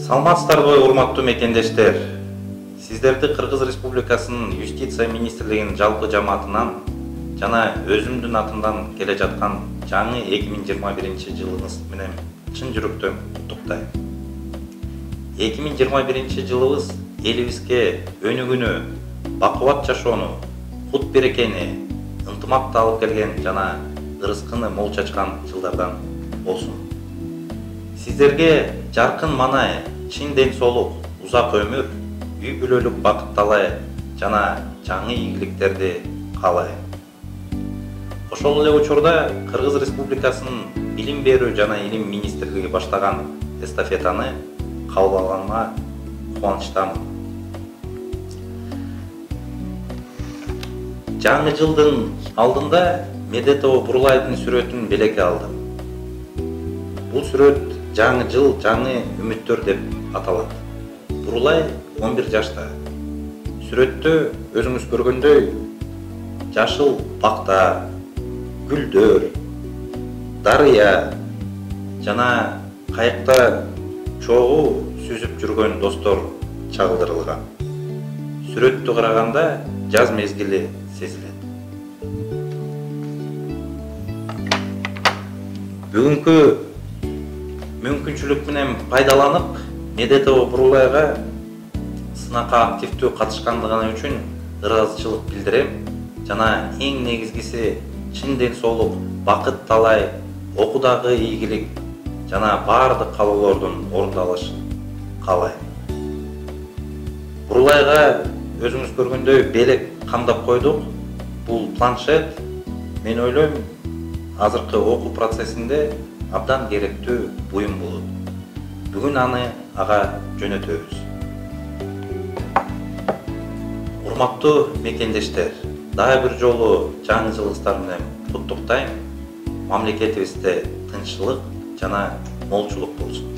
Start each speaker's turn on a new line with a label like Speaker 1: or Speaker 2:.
Speaker 1: Саламатсыздарбы, урматтуу мекендештер. Сиздерди Кыргыз Республикасынын Юстиция министрлигинин жалпы жамаатынан жана өзүмдүн атымдан келе жаткан жаңы 2021-жылыңыз менен чын жүрөктөн куттуктайм. 2021-жылыбыз элибизге өнүгүүнү, бакубат жашоону, кут берекени, ынтымакты алып келген жана ырыскыны мол чачкан жылдардан болсун. Сиздерге жаркын манай, чын ден соолук, узак өмүр, үй бүлөлүк бакыт талай жана жаңы ийгиликтерди каалайм. Ошол эле учурда Кыргыз Республикасынын Билим берүү жана Илим министрлиги баштаган эстафетаны кабыл алганга кубанычтамын. Жаңы жылдын алдында Медетова Бурулайдын сүрөтүн белекке алдым. Бул сүрөт жаңы жыл, жаңы үмүттөр деп аталат. Бурулай 11 жашта. Сүрөттө өзүңүз көргөндөй жашыл бакта, гүлдөр, дарыя жана кайыкта чогуу сүзүп жүргөн достор чагылдырылган. Сүрөттү караганда жаз мезгили сезилет. Бүгүнкү мүмкүнчүлүк менен пайдаланып, Медетова Бурулайга сынакка активдүү катышкандыгы үчүн ыраазычылык билдирем жана эң негизгиси чын ден соолук, бакыт талай, окуудагы ийгилик жана баардык каалоолордун орундалышын каалайм. Бурулайга өзүңүз көргөндөй белек камдап койдук. Бул планшет, мен ойлойм, азыркы окуу процессинде абдан керектүү буюм болот. Бүгүн аны ага жөнөтөбүз. Урматтуу мекендештер, дагы бир жолу жаңы жылыңыздар менен куттуктайм. Мамлекетибизде тынччылык жана молчулук болсун.